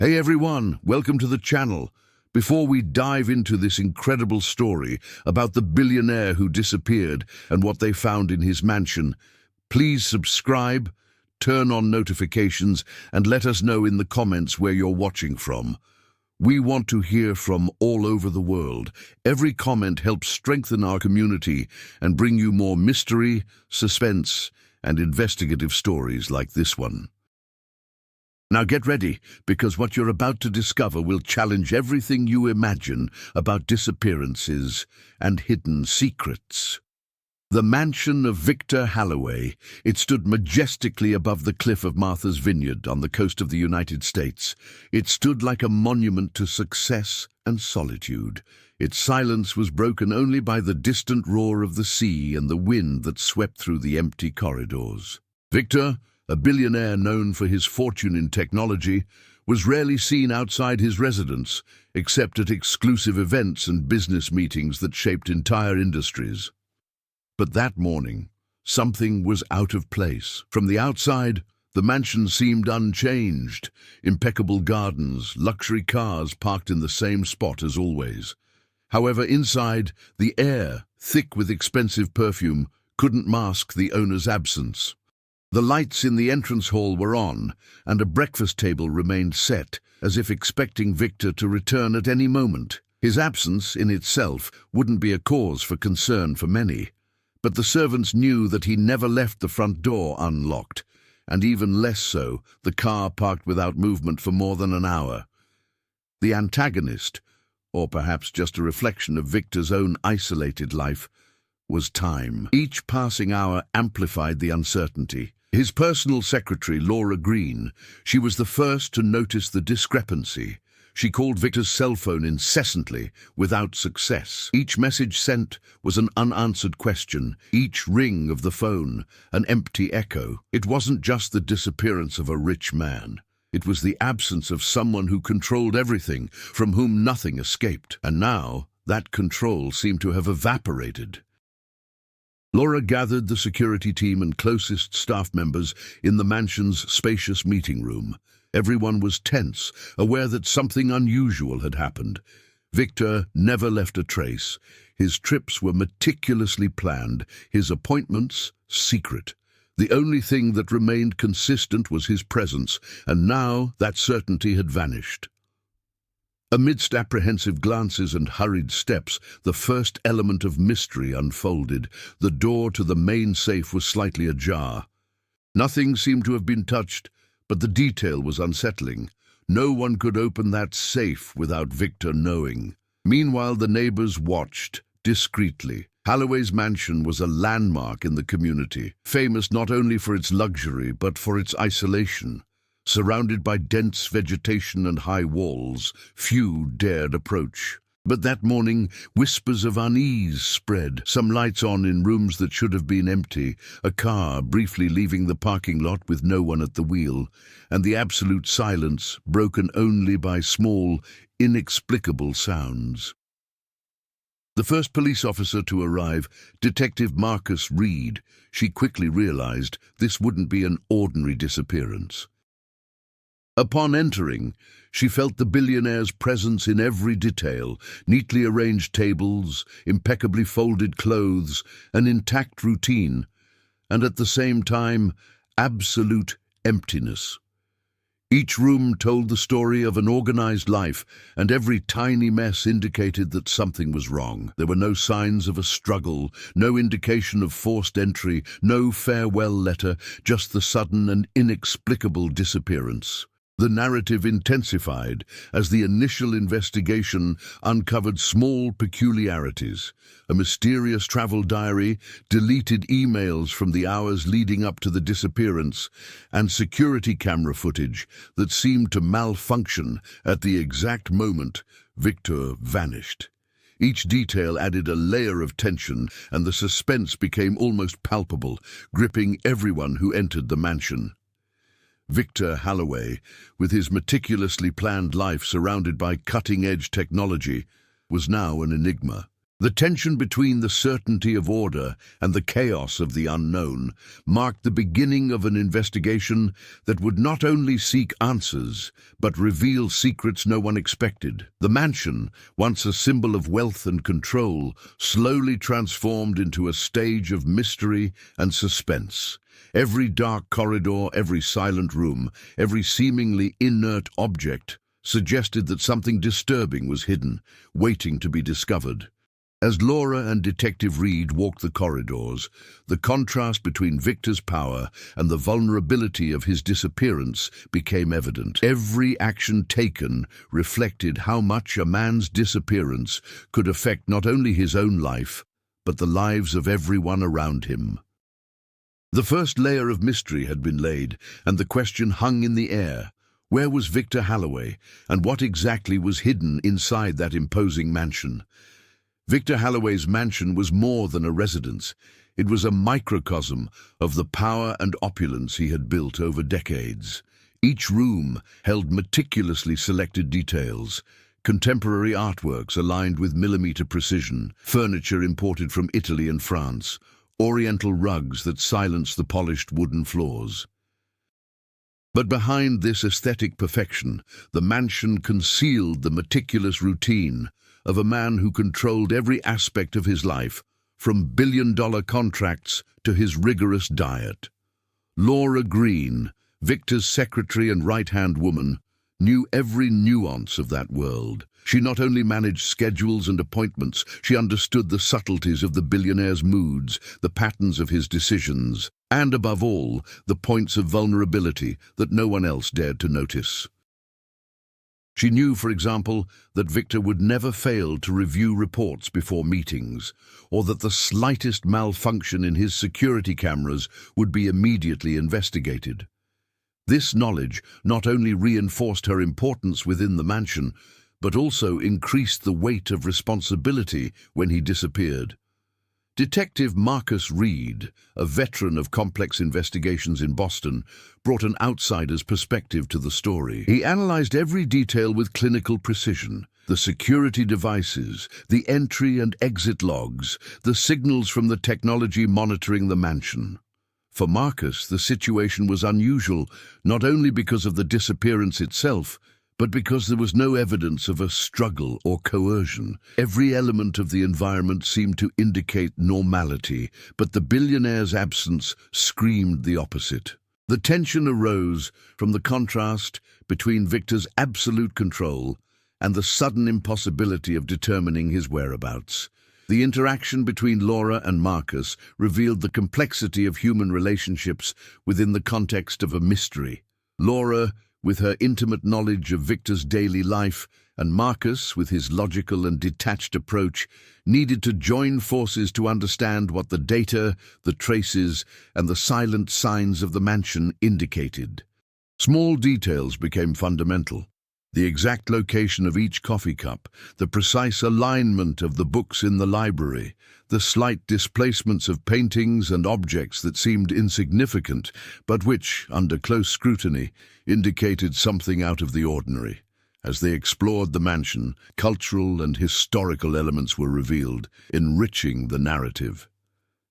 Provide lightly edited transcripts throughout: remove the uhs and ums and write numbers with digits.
Hey everyone, welcome to the channel. Before we dive into this incredible story about the billionaire who disappeared and what they found in his mansion, please subscribe, turn on notifications, and let us know in the comments where you're watching from. We want to hear from all over the world. Every comment helps strengthen our community and bring you more mystery, suspense, and investigative stories like this one. Now get ready, because what you're about to discover will challenge everything you imagine about disappearances and hidden secrets. The mansion of Victor Halloway. It stood majestically above the cliff of Martha's Vineyard on the coast of the United States. It stood like a monument to success and solitude. Its silence was broken only by the distant roar of the sea and the wind that swept through the empty corridors. Victor, a billionaire known for his fortune in technology, was rarely seen outside his residence, except at exclusive events and business meetings that shaped entire industries. But that morning, something was out of place. From the outside, the mansion seemed unchanged. Impeccable gardens, luxury cars parked in the same spot as always. However, inside, the air, thick with expensive perfume, couldn't mask the owner's absence. The lights in the entrance hall were on, and a breakfast table remained set, as if expecting Victor to return at any moment. His absence, in itself, wouldn't be a cause for concern for many, but the servants knew that he never left the front door unlocked, and even less so, the car parked without movement for more than an hour. The antagonist, or perhaps just a reflection of Victor's own isolated life, was time. Each passing hour amplified the uncertainty. His personal secretary, Laura Green, she was the first to notice the discrepancy. She called Victor's cell phone incessantly, without success. Each message sent was an unanswered question, each ring of the phone an empty echo. It wasn't just the disappearance of a rich man. It was the absence of someone who controlled everything, from whom nothing escaped. And now, that control seemed to have evaporated. Laura gathered the security team and closest staff members in the mansion's spacious meeting room. Everyone was tense, aware that something unusual had happened. Victor never left a trace. His trips were meticulously planned, his appointments secret. The only thing that remained consistent was his presence, and now that certainty had vanished. Amidst apprehensive glances and hurried steps, the first element of mystery unfolded. The door to the main safe was slightly ajar. Nothing seemed to have been touched, but the detail was unsettling. No one could open that safe without Victor knowing. Meanwhile, the neighbors watched, discreetly. Halloway's mansion was a landmark in the community, famous not only for its luxury but for its isolation. Surrounded by dense vegetation and high walls, few dared approach. But that morning, whispers of unease spread, some lights on in rooms that should have been empty, a car briefly leaving the parking lot with no one at the wheel, and the absolute silence broken only by small, inexplicable sounds. The first police officer to arrive, Detective Marcus Reed, she quickly realized this wouldn't be an ordinary disappearance. Upon entering, she felt the billionaire's presence in every detail: neatly arranged tables, impeccably folded clothes, an intact routine, and at the same time, absolute emptiness. Each room told the story of an organized life, and every tiny mess indicated that something was wrong. There were no signs of a struggle, no indication of forced entry, no farewell letter, just the sudden and inexplicable disappearance. The narrative intensified as the initial investigation uncovered small peculiarities: a mysterious travel diary, deleted emails from the hours leading up to the disappearance, and security camera footage that seemed to malfunction at the exact moment Victor vanished. Each detail added a layer of tension, and the suspense became almost palpable, gripping everyone who entered the mansion. Victor Halloway, with his meticulously planned life surrounded by cutting-edge technology, was now an enigma. The tension between the certainty of order and the chaos of the unknown marked the beginning of an investigation that would not only seek answers, but reveal secrets no one expected. The mansion, once a symbol of wealth and control, slowly transformed into a stage of mystery and suspense. Every dark corridor, every silent room, every seemingly inert object suggested that something disturbing was hidden, waiting to be discovered. As Laura and Detective Reed walked the corridors, the contrast between Victor's power and the vulnerability of his disappearance became evident. Every action taken reflected how much a man's disappearance could affect not only his own life, but the lives of everyone around him. The first layer of mystery had been laid, and the question hung in the air. Where was Victor Halloway, and what exactly was hidden inside that imposing mansion? Victor Halloway's mansion was more than a residence. It was a microcosm of the power and opulence he had built over decades. Each room held meticulously selected details, contemporary artworks aligned with millimeter precision, furniture imported from Italy and France, oriental rugs that silenced the polished wooden floors. But behind this aesthetic perfection, the mansion concealed the meticulous routine of a man who controlled every aspect of his life, from billion-dollar contracts to his rigorous diet. Laura Green, Victor's secretary and right-hand woman, knew every nuance of that world. She not only managed schedules and appointments, she understood the subtleties of the billionaire's moods, the patterns of his decisions, and above all, the points of vulnerability that no one else dared to notice. She knew, for example, that Victor would never fail to review reports before meetings, or that the slightest malfunction in his security cameras would be immediately investigated. This knowledge not only reinforced her importance within the mansion, but also increased the weight of responsibility when he disappeared. Detective Marcus Reed, a veteran of complex investigations in Boston, brought an outsider's perspective to the story. He analyzed every detail with clinical precision: the security devices, the entry and exit logs, the signals from the technology monitoring the mansion. For Marcus, the situation was unusual, not only because of the disappearance itself, but because there was no evidence of a struggle or coercion. Every element of the environment seemed to indicate normality, but the billionaire's absence screamed the opposite. The tension arose from the contrast between Victor's absolute control and the sudden impossibility of determining his whereabouts. The interaction between Laura and Marcus revealed the complexity of human relationships within the context of a mystery. Laura, with her intimate knowledge of Victor's daily life, and Marcus, with his logical and detached approach, needed to join forces to understand what the data, the traces, and the silent signs of the mansion indicated. Small details became fundamental. The exact location of each coffee cup, the precise alignment of the books in the library, the slight displacements of paintings and objects that seemed insignificant, but which, under close scrutiny, indicated something out of the ordinary. As they explored the mansion, cultural and historical elements were revealed, enriching the narrative.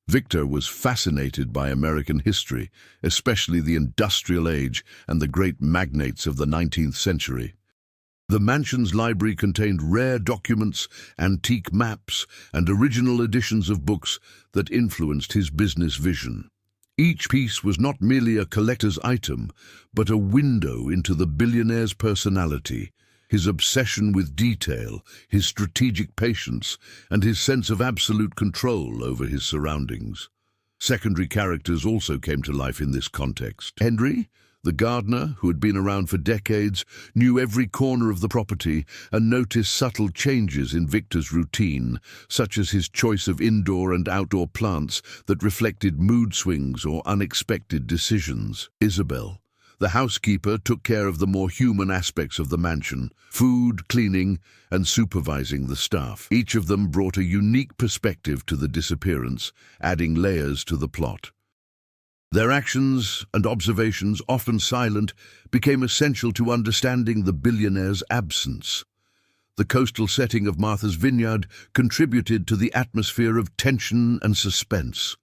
Victor was fascinated by American history, especially the industrial age and the great magnates of the 19th century. The mansion's library contained rare documents, antique maps, and original editions of books that influenced his business vision. Each piece was not merely a collector's item, but a window into the billionaire's personality, his obsession with detail, his strategic patience, and his sense of absolute control over his surroundings. Secondary characters also came to life in this context. Henry, the gardener, who had been around for decades, knew every corner of the property and noticed subtle changes in Victor's routine, such as his choice of indoor and outdoor plants that reflected mood swings or unexpected decisions. Isabel, the housekeeper, took care of the more human aspects of the mansion: food, cleaning, and supervising the staff. Each of them brought a unique perspective to the disappearance, adding layers to the plot. Their actions and observations, often silent, became essential to understanding the billionaire's absence. The coastal setting of Martha's Vineyard contributed to the atmosphere of tension and suspense.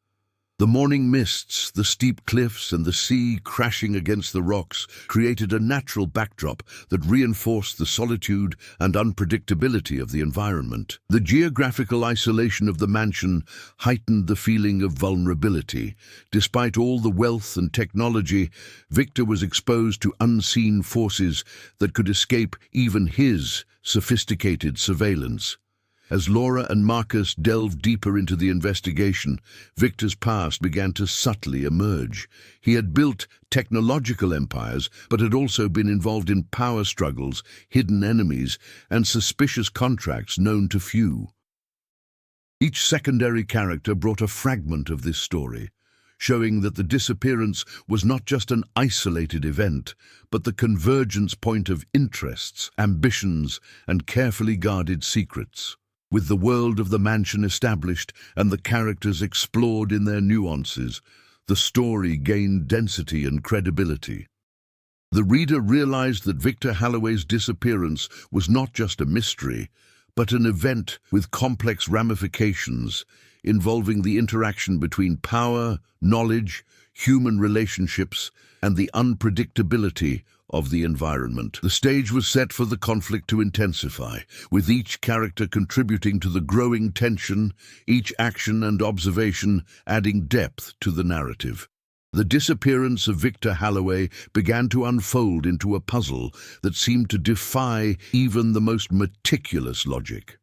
The morning mists, the steep cliffs, and the sea crashing against the rocks created a natural backdrop that reinforced the solitude and unpredictability of the environment. The geographical isolation of the mansion heightened the feeling of vulnerability. Despite all the wealth and technology, Victor was exposed to unseen forces that could escape even his sophisticated surveillance. As Laura and Marcus delved deeper into the investigation, Victor's past began to subtly emerge. He had built technological empires, but had also been involved in power struggles, hidden enemies, and suspicious contracts known to few. Each secondary character brought a fragment of this story, showing that the disappearance was not just an isolated event, but the convergence point of interests, ambitions, and carefully guarded secrets. With the world of the mansion established and the characters explored in their nuances, the story gained density and credibility. The reader realized that Victor Halloway's disappearance was not just a mystery, but an event with complex ramifications involving the interaction between power, knowledge, human relationships, and the unpredictability of the environment. The stage was set for the conflict to intensify, with each character contributing to the growing tension, each action and observation adding depth to the narrative. The disappearance of Victor Halloway began to unfold into a puzzle that seemed to defy even the most meticulous logic.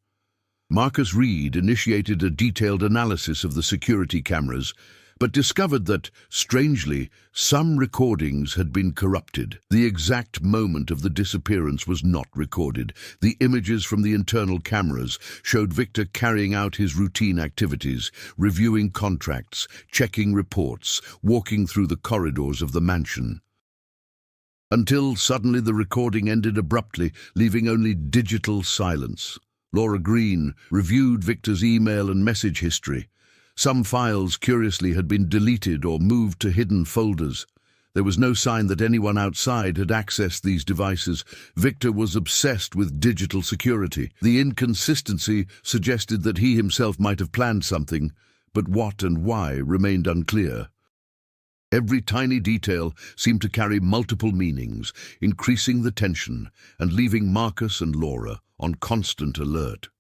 Marcus Reed initiated a detailed analysis of the security cameras, but discovered that, strangely, some recordings had been corrupted. The exact moment of the disappearance was not recorded. The images from the internal cameras showed Victor carrying out his routine activities, reviewing contracts, checking reports, walking through the corridors of the mansion. Until suddenly the recording ended abruptly, leaving only digital silence. Laura Green reviewed Victor's email and message history. Some files, curiously, had been deleted or moved to hidden folders. There was no sign that anyone outside had accessed these devices. Victor was obsessed with digital security. The inconsistency suggested that he himself might have planned something, but what and why remained unclear. Every tiny detail seemed to carry multiple meanings, increasing the tension and leaving Marcus and Laura on constant alert.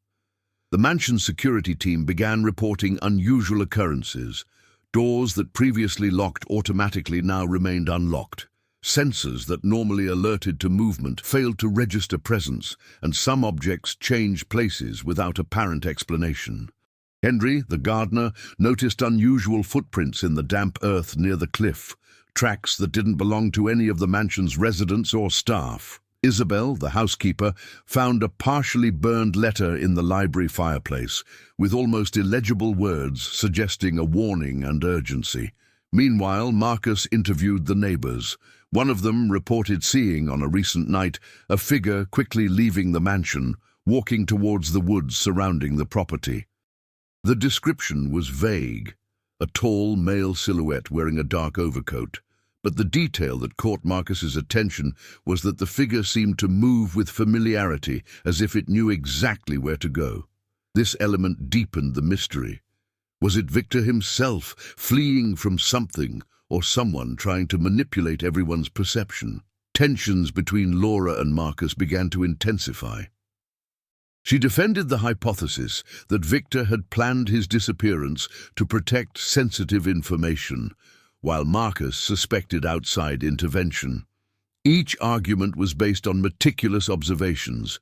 The mansion's security team began reporting unusual occurrences. Doors that previously locked automatically now remained unlocked. Sensors that normally alerted to movement failed to register presence, and some objects changed places without apparent explanation. Henry, the gardener, noticed unusual footprints in the damp earth near the cliff, tracks that didn't belong to any of the mansion's residents or staff. Isabel, the housekeeper, found a partially burned letter in the library fireplace, with almost illegible words suggesting a warning and urgency. Meanwhile, Marcus interviewed the neighbors. One of them reported seeing, on a recent night, a figure quickly leaving the mansion, walking towards the woods surrounding the property. The description was vague, a tall male silhouette wearing a dark overcoat. But the detail that caught Marcus's attention was that the figure seemed to move with familiarity, as if it knew exactly where to go. This element deepened the mystery. Was it Victor himself, fleeing from something or someone trying to manipulate everyone's perception? Tensions between Laura and Marcus began to intensify. She defended the hypothesis that Victor had planned his disappearance to protect sensitive information, while Marcus suspected outside intervention. Each argument was based on meticulous observations,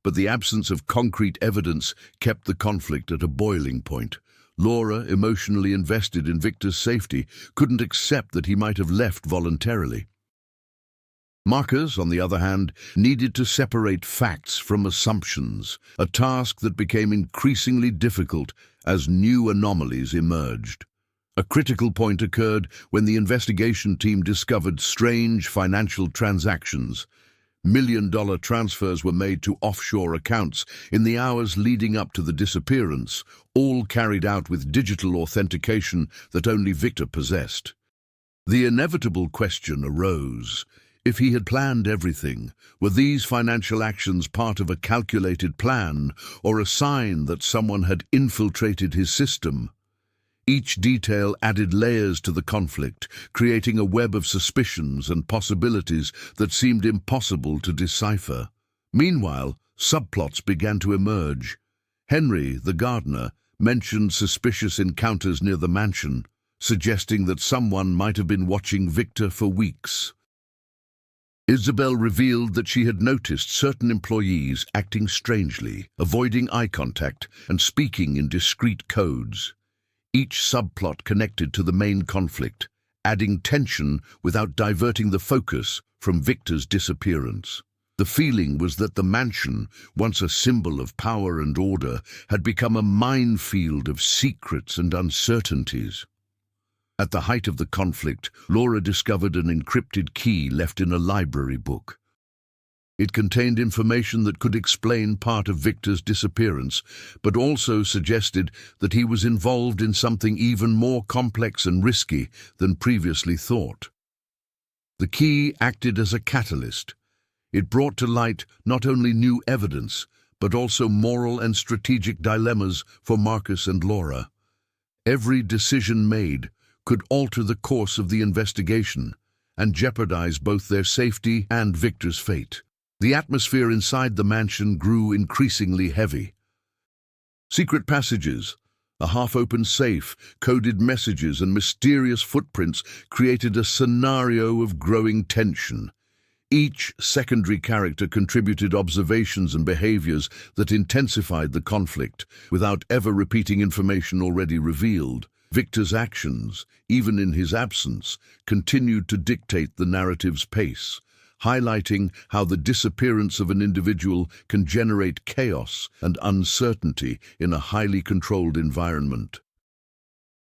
but the absence of concrete evidence kept the conflict at a boiling point. Laura, emotionally invested in Victor's safety, couldn't accept that he might have left voluntarily. Marcus, on the other hand, needed to separate facts from assumptions, a task that became increasingly difficult as new anomalies emerged. A critical point occurred when the investigation team discovered strange financial transactions. $1 million transfers were made to offshore accounts in the hours leading up to the disappearance, all carried out with digital authentication that only Victor possessed. The inevitable question arose: If he had planned everything, were these financial actions part of a calculated plan or a sign that someone had infiltrated his system? Each detail added layers to the conflict, creating a web of suspicions and possibilities that seemed impossible to decipher. Meanwhile, subplots began to emerge. Henry, the gardener, mentioned suspicious encounters near the mansion, suggesting that someone might have been watching Victor for weeks. Isabel revealed that she had noticed certain employees acting strangely, avoiding eye contact and speaking in discreet codes. Each subplot connected to the main conflict, adding tension without diverting the focus from Victor's disappearance. The feeling was that the mansion, once a symbol of power and order, had become a minefield of secrets and uncertainties. At the height of the conflict, Laura discovered an encrypted key left in a library book. It contained information that could explain part of Victor's disappearance, but also suggested that he was involved in something even more complex and risky than previously thought. The key acted as a catalyst. It brought to light not only new evidence, but also moral and strategic dilemmas for Marcus and Laura. Every decision made could alter the course of the investigation and jeopardize both their safety and Victor's fate. The atmosphere inside the mansion grew increasingly heavy. Secret passages, a half-open safe, coded messages, and mysterious footprints created a scenario of growing tension. Each secondary character contributed observations and behaviors that intensified the conflict, without ever repeating information already revealed. Victor's actions, even in his absence, continued to dictate the narrative's pace, highlighting how the disappearance of an individual can generate chaos and uncertainty in a highly controlled environment.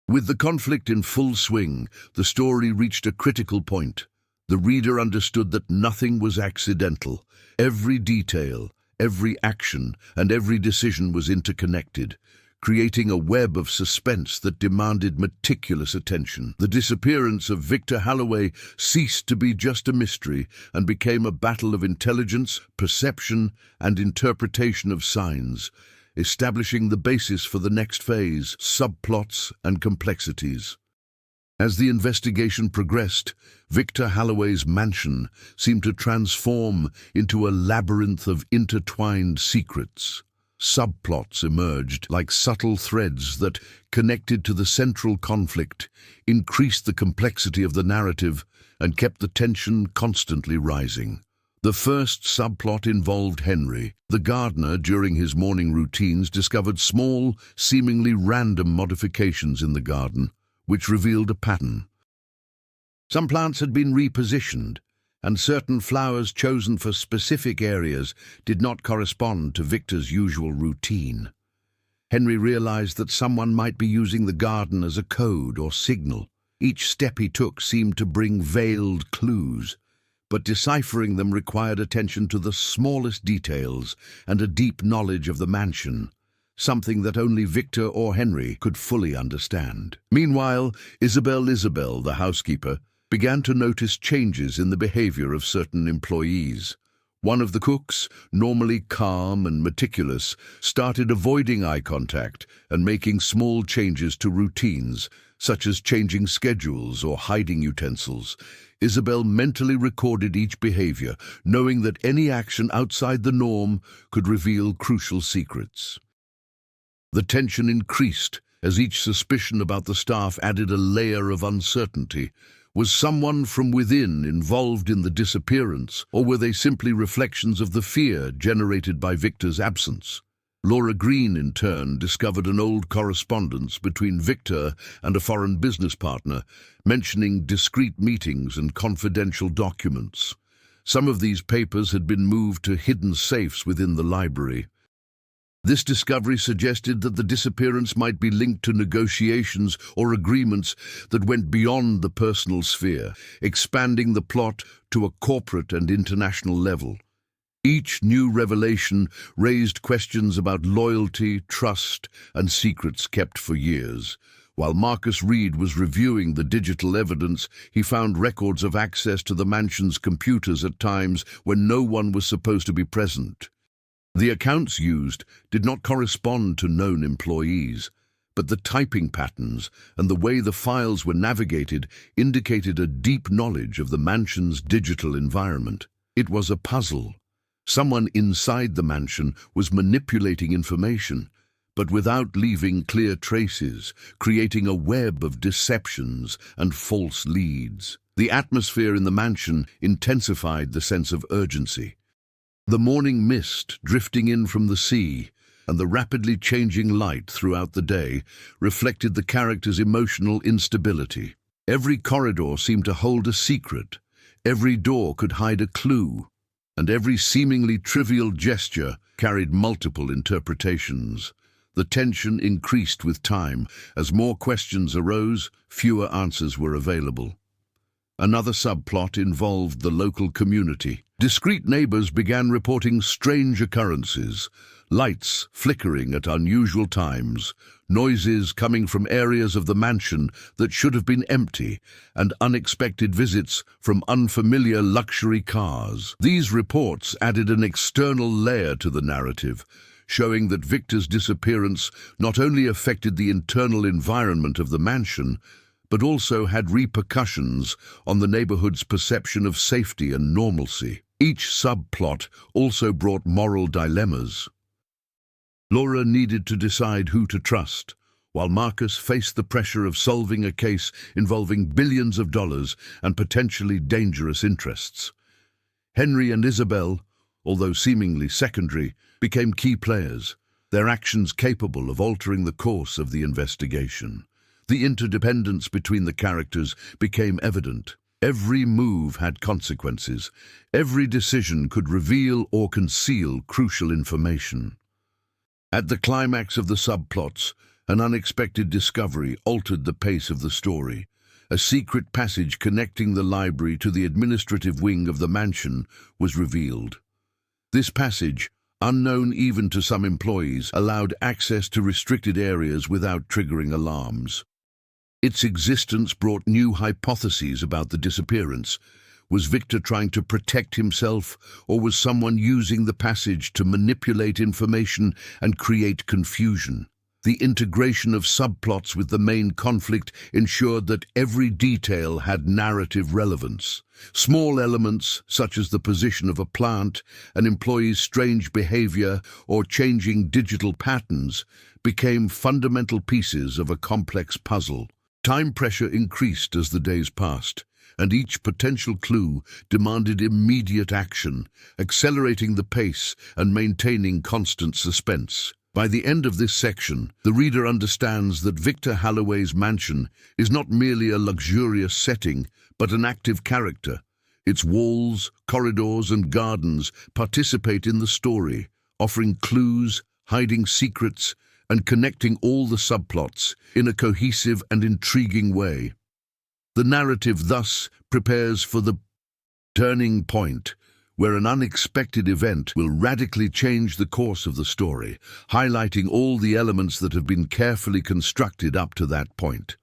With the conflict in full swing, the story reached a critical point. The reader understood that nothing was accidental. Every detail, every action, and every decision was interconnected, creating a web of suspense that demanded meticulous attention. The disappearance of Victor Halloway ceased to be just a mystery and became a battle of intelligence, perception, and interpretation of signs, establishing the basis for the next phase, subplots and complexities. As the investigation progressed, Victor Halloway's mansion seemed to transform into a labyrinth of intertwined secrets. Subplots emerged like subtle threads that, connected to the central conflict, increased the complexity of the narrative and kept the tension constantly rising. The first subplot involved Henry. The gardener, during his morning routines, discovered small, seemingly random modifications in the garden, which revealed a pattern. Some plants had been repositioned, and certain flowers chosen for specific areas did not correspond to Victor's usual routine. Henry realized that someone might be using the garden as a code or signal. Each step he took seemed to bring veiled clues, but deciphering them required attention to the smallest details and a deep knowledge of the mansion, something that only Victor or Henry could fully understand. Meanwhile, Isabel, the housekeeper, began to notice changes in the behavior of certain employees. One of the cooks, normally calm and meticulous, started avoiding eye contact and making small changes to routines, such as changing schedules or hiding utensils. Isabel mentally recorded each behavior, knowing that any action outside the norm could reveal crucial secrets. The tension increased as each suspicion about the staff added a layer of uncertainty. Was someone from within involved in the disappearance, or were they simply reflections of the fear generated by Victor's absence? Laura Green, in turn, discovered an old correspondence between Victor and a foreign business partner, mentioning discreet meetings and confidential documents. Some of these papers had been moved to hidden safes within the library. This discovery suggested that the disappearance might be linked to negotiations or agreements that went beyond the personal sphere, expanding the plot to a corporate and international level. Each new revelation raised questions about loyalty, trust, and secrets kept for years. While Marcus Reed was reviewing the digital evidence, he found records of access to the mansion's computers at times when no one was supposed to be present. The accounts used did not correspond to known employees, but the typing patterns and the way the files were navigated indicated a deep knowledge of the mansion's digital environment. It was a puzzle. Someone inside the mansion was manipulating information, but without leaving clear traces, creating a web of deceptions and false leads. The atmosphere in the mansion intensified the sense of urgency. The morning mist drifting in from the sea and the rapidly changing light throughout the day reflected the characters' emotional instability. Every corridor seemed to hold a secret, every door could hide a clue, and every seemingly trivial gesture carried multiple interpretations. The tension increased with time. As more questions arose, fewer answers were available. Another subplot involved the local community. Discreet neighbors began reporting strange occurrences, lights flickering at unusual times, noises coming from areas of the mansion that should have been empty, and unexpected visits from unfamiliar luxury cars. These reports added an external layer to the narrative, showing that Victor's disappearance not only affected the internal environment of the mansion, but also had repercussions on the neighborhood's perception of safety and normalcy. Each subplot also brought moral dilemmas. Laura needed to decide who to trust, while Marcus faced the pressure of solving a case involving billions of dollars and potentially dangerous interests. Henry and Isabel, although seemingly secondary, became key players, their actions capable of altering the course of the investigation. The interdependence between the characters became evident. Every move had consequences. Every decision could reveal or conceal crucial information. At the climax of the subplots, an unexpected discovery altered the pace of the story. A secret passage connecting the library to the administrative wing of the mansion was revealed. This passage, unknown even to some employees, allowed access to restricted areas without triggering alarms. Its existence brought new hypotheses about the disappearance. Was Victor trying to protect himself, or was someone using the passage to manipulate information and create confusion? The integration of subplots with the main conflict ensured that every detail had narrative relevance. Small elements, such as the position of a plant, an employee's strange behavior, or changing digital patterns, became fundamental pieces of a complex puzzle. Time pressure increased as the days passed, and each potential clue demanded immediate action, accelerating the pace and maintaining constant suspense. By the end of this section, the reader understands that Victor Halloway's mansion is not merely a luxurious setting, but an active character. Its walls, corridors, and gardens participate in the story, offering clues, hiding secrets, and connecting all the subplots in a cohesive and intriguing way. The narrative thus prepares for the turning point, where an unexpected event will radically change the course of the story, highlighting all the elements that have been carefully constructed up to that point.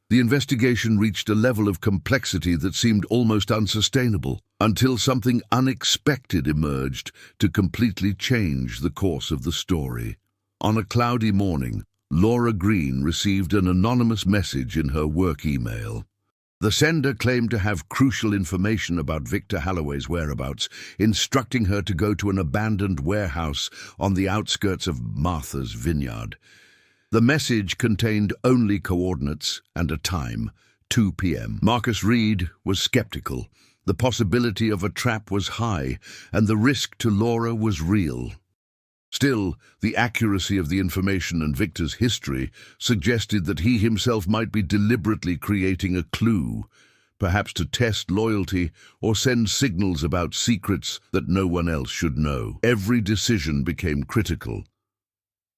The investigation reached a level of complexity that seemed almost unsustainable, until something unexpected emerged to completely change the course of the story. On a cloudy morning, Laura Green received an anonymous message in her work email. The sender claimed to have crucial information about Victor Halloway's whereabouts, instructing her to go to an abandoned warehouse on the outskirts of Martha's Vineyard. The message contained only coordinates and a time, 2 p.m. Marcus Reed was skeptical. The possibility of a trap was high, and the risk to Laura was real. Still, the accuracy of the information and Victor's history suggested that he himself might be deliberately creating a clue, perhaps to test loyalty or send signals about secrets that no one else should know. Every decision became critical.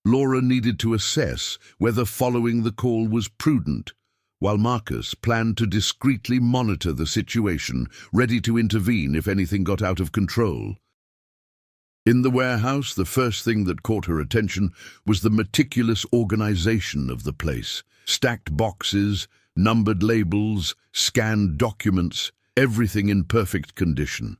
Laura needed to assess whether following the call was prudent, while Marcus planned to discreetly monitor the situation, ready to intervene if anything got out of control. In the warehouse, the first thing that caught her attention was the meticulous organization of the place. Stacked boxes, numbered labels, scanned documents, everything in perfect condition.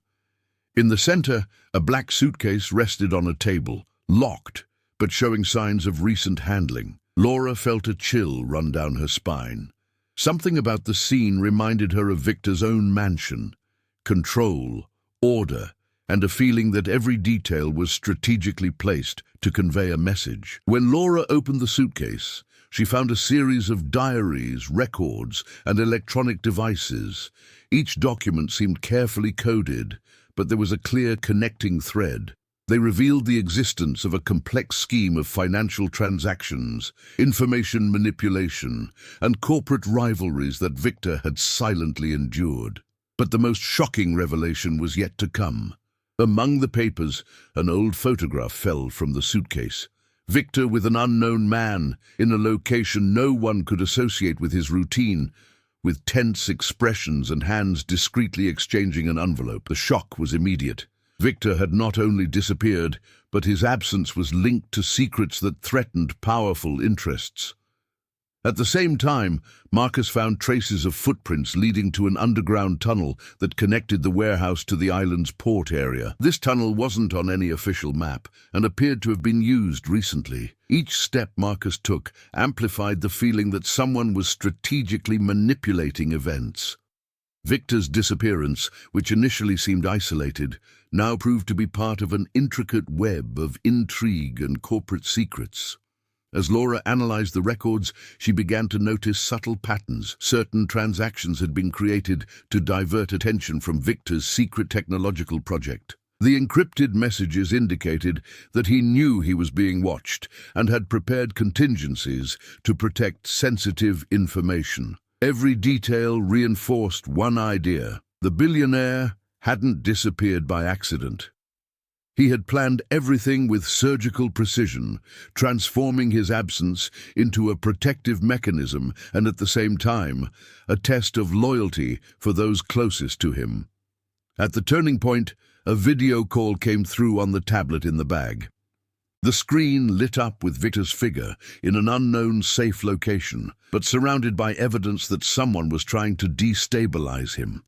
In the center, a black suitcase rested on a table, locked, but showing signs of recent handling. Laura felt a chill run down her spine. Something about the scene reminded her of Victor's own mansion. Control, order, and a feeling that every detail was strategically placed to convey a message. When Laura opened the suitcase, she found a series of diaries, records, and electronic devices. Each document seemed carefully coded, but there was a clear connecting thread. They revealed the existence of a complex scheme of financial transactions, information manipulation, and corporate rivalries that Victor had silently endured. But the most shocking revelation was yet to come. Among the papers, an old photograph fell from the suitcase. Victor with an unknown man, in a location no one could associate with his routine, with tense expressions and hands discreetly exchanging an envelope. The shock was immediate. Victor had not only disappeared, but his absence was linked to secrets that threatened powerful interests. At the same time, Marcus found traces of footprints leading to an underground tunnel that connected the warehouse to the island's port area. This tunnel wasn't on any official map and appeared to have been used recently. Each step Marcus took amplified the feeling that someone was strategically manipulating events. Victor's disappearance, which initially seemed isolated, now proved to be part of an intricate web of intrigue and corporate secrets. As Laura analyzed the records, she began to notice subtle patterns. Certain transactions had been created to divert attention from Victor's secret technological project. The encrypted messages indicated that he knew he was being watched and had prepared contingencies to protect sensitive information. Every detail reinforced one idea: the billionaire hadn't disappeared by accident. He had planned everything with surgical precision, transforming his absence into a protective mechanism and at the same time, a test of loyalty for those closest to him. At the turning point, a video call came through on the tablet in the bag. The screen lit up with Victor's figure in an unknown safe location, but surrounded by evidence that someone was trying to destabilize him.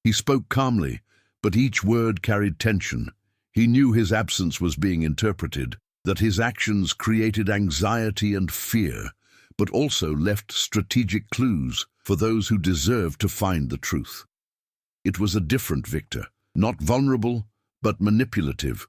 He spoke calmly, but each word carried tension. He knew his absence was being interpreted, that his actions created anxiety and fear, but also left strategic clues for those who deserved to find the truth. It was a different Victor, not vulnerable, but manipulative,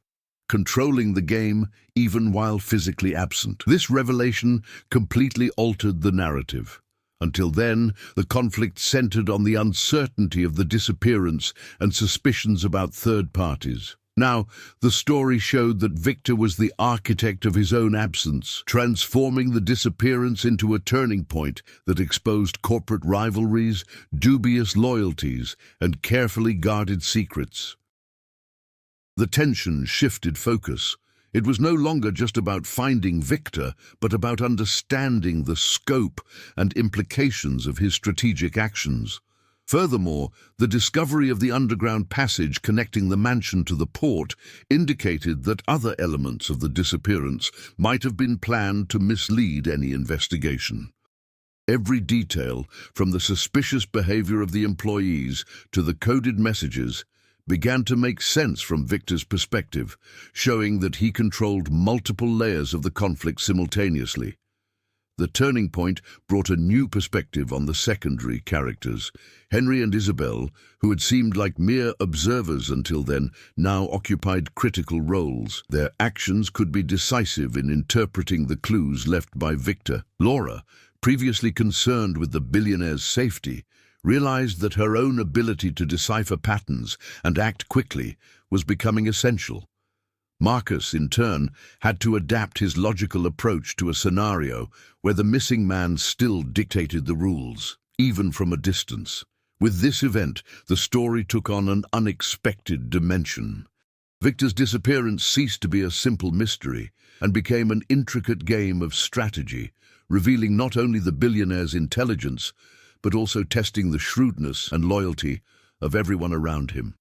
controlling the game even while physically absent. This revelation completely altered the narrative. Until then, the conflict centered on the uncertainty of the disappearance and suspicions about third parties. Now, the story showed that Victor was the architect of his own absence, transforming the disappearance into a turning point that exposed corporate rivalries, dubious loyalties, and carefully guarded secrets. The tension shifted focus. It was no longer just about finding Victor, but about understanding the scope and implications of his strategic actions. Furthermore, the discovery of the underground passage connecting the mansion to the port indicated that other elements of the disappearance might have been planned to mislead any investigation. Every detail, from the suspicious behavior of the employees to the coded messages, began to make sense from Victor's perspective, showing that he controlled multiple layers of the conflict simultaneously. The turning point brought a new perspective on the secondary characters. Henry and Isabel, who had seemed like mere observers until then, now occupied critical roles. Their actions could be decisive in interpreting the clues left by Victor. Laura, previously concerned with the billionaire's safety, realized that her own ability to decipher patterns and act quickly was becoming essential. Marcus, in turn, had to adapt his logical approach to a scenario where the missing man still dictated the rules, even from a distance. With this event, the story took on an unexpected dimension. Victor's disappearance ceased to be a simple mystery and became an intricate game of strategy, revealing not only the billionaire's intelligence, but also testing the shrewdness and loyalty of everyone around him.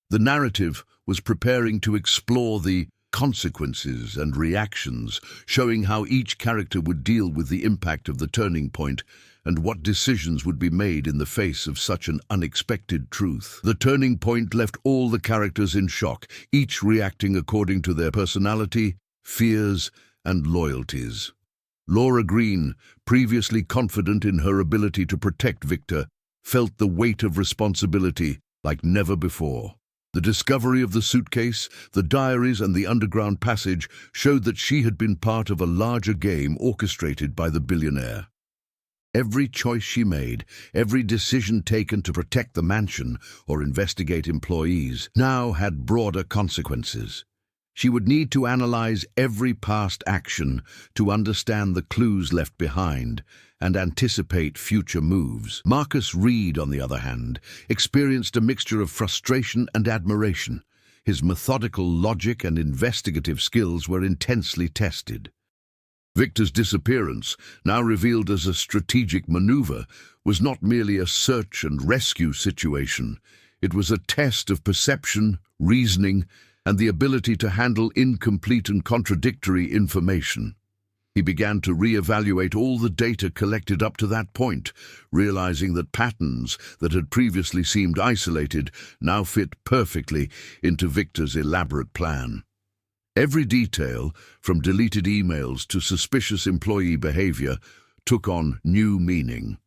The narrative was preparing to explore the consequences and reactions, showing how each character would deal with the impact of the turning point and what decisions would be made in the face of such an unexpected truth. The turning point left all the characters in shock, each reacting according to their personality, fears, and loyalties. Laura Green, previously confident in her ability to protect Victor, felt the weight of responsibility like never before. The discovery of the suitcase, the diaries, and the underground passage showed that she had been part of a larger game orchestrated by the billionaire. Every choice she made, every decision taken to protect the mansion or investigate employees, now had broader consequences. She would need to analyze every past action to understand the clues left behind and anticipate future moves. Marcus Reed, on the other hand, experienced a mixture of frustration and admiration. His methodical logic and investigative skills were intensely tested. Victor's disappearance, now revealed as a strategic maneuver, was not merely a search and rescue situation. It was a test of perception, reasoning, and the ability to handle incomplete and contradictory information. He began to re-evaluate all the data collected up to that point, realizing that patterns that had previously seemed isolated now fit perfectly into Victor's elaborate plan. Every detail, from deleted emails to suspicious employee behavior, took on new meaning.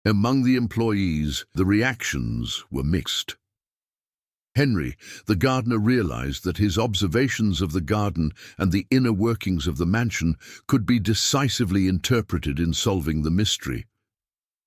Among the employees, the reactions were mixed. Henry, the gardener, realized that his observations of the garden and the inner workings of the mansion could be decisively interpreted in solving the mystery.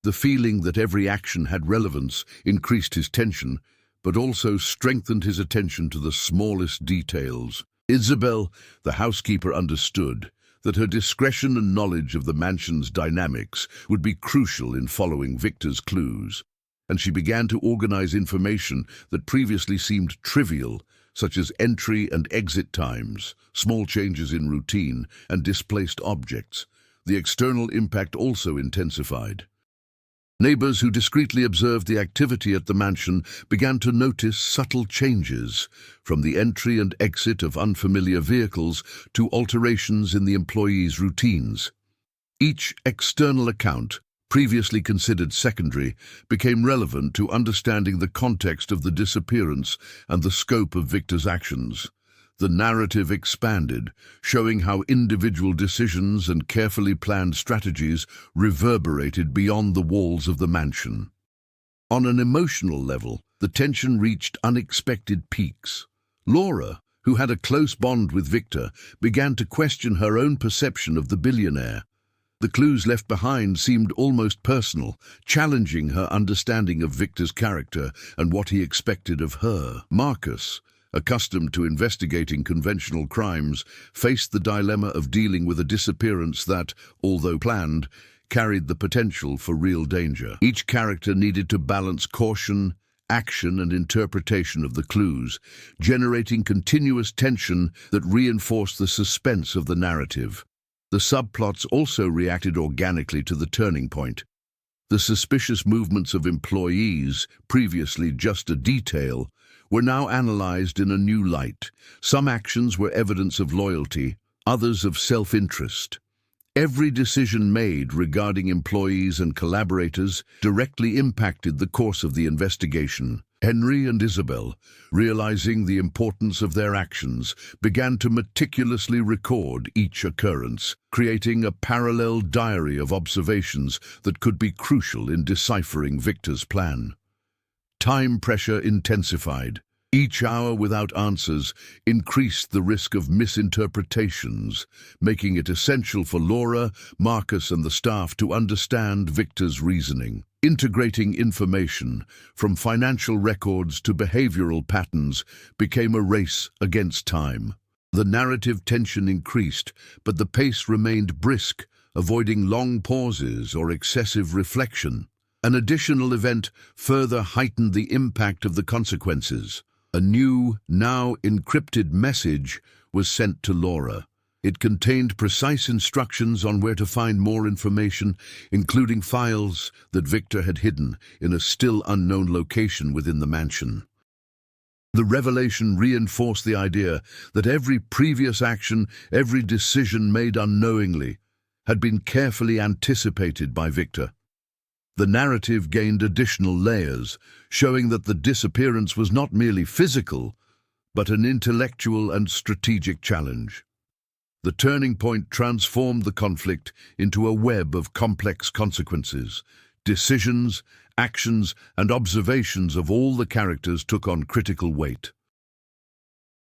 The feeling that every action had relevance increased his tension, but also strengthened his attention to the smallest details. Isabel, the housekeeper, understood that her discretion and knowledge of the mansion's dynamics would be crucial in following Victor's clues, and she began to organize information that previously seemed trivial, such as entry and exit times, small changes in routine, and displaced objects. The external impact also intensified. Neighbors who discreetly observed the activity at the mansion began to notice subtle changes, from the entry and exit of unfamiliar vehicles to alterations in the employees' routines. Each external account, previously considered secondary, became relevant to understanding the context of the disappearance and the scope of Victor's actions. The narrative expanded, showing how individual decisions and carefully planned strategies reverberated beyond the walls of the mansion. On an emotional level, the tension reached unexpected peaks. Laura, who had a close bond with Victor, began to question her own perception of the billionaire. The clues left behind seemed almost personal, challenging her understanding of Victor's character and what he expected of her. Marcus, accustomed to investigating conventional crimes, faced the dilemma of dealing with a disappearance that, although planned, carried the potential for real danger. Each character needed to balance caution, action, and interpretation of the clues, generating continuous tension that reinforced the suspense of the narrative. The subplots also reacted organically to the turning point. The suspicious movements of employees, previously just a detail, were now analyzed in a new light. Some actions were evidence of loyalty, others of self-interest. Every decision made regarding employees and collaborators directly impacted the course of the investigation. Henry and Isabel, realizing the importance of their actions, began to meticulously record each occurrence, creating a parallel diary of observations that could be crucial in deciphering Victor's plan. Time pressure intensified. Each hour without answers increased the risk of misinterpretations, making it essential for Laura, Marcus, and the staff to understand Victor's reasoning. Integrating information, from financial records to behavioral patterns, became a race against time. The narrative tension increased, but the pace remained brisk, avoiding long pauses or excessive reflection. An additional event further heightened the impact of the consequences. A new, now encrypted message was sent to Laura. It contained precise instructions on where to find more information, including files that Victor had hidden in a still unknown location within the mansion. The revelation reinforced the idea that every previous action, every decision made unknowingly, had been carefully anticipated by Victor. The narrative gained additional layers, showing that the disappearance was not merely physical, but an intellectual and strategic challenge. The turning point transformed the conflict into a web of complex consequences. Decisions, actions, and observations of all the characters took on critical weight.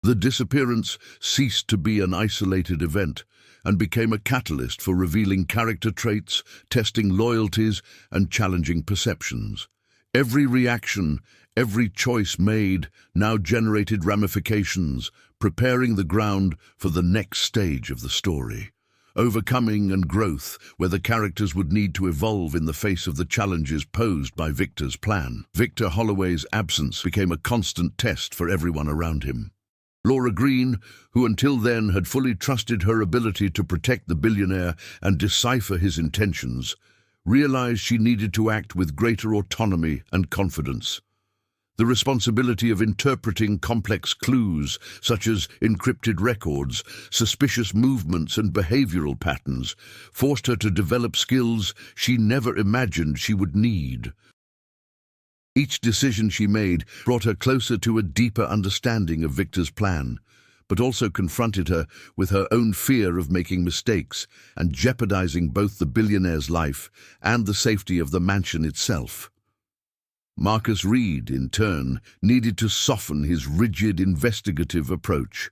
The disappearance ceased to be an isolated event and became a catalyst for revealing character traits, testing loyalties, and challenging perceptions. Every reaction, every choice made now generated ramifications, preparing the ground for the next stage of the story. Overcoming and growth, where the characters would need to evolve in the face of the challenges posed by Victor's plan. Victor Holloway's absence became a constant test for everyone around him. Laura Green, who until then had fully trusted her ability to protect the billionaire and decipher his intentions, realized she needed to act with greater autonomy and confidence. The responsibility of interpreting complex clues, such as encrypted records, suspicious movements, and behavioral patterns, forced her to develop skills she never imagined she would need. Each decision she made brought her closer to a deeper understanding of Victor's plan, but also confronted her with her own fear of making mistakes and jeopardizing both the billionaire's life and the safety of the mansion itself. Marcus Reed, in turn, needed to soften his rigid investigative approach.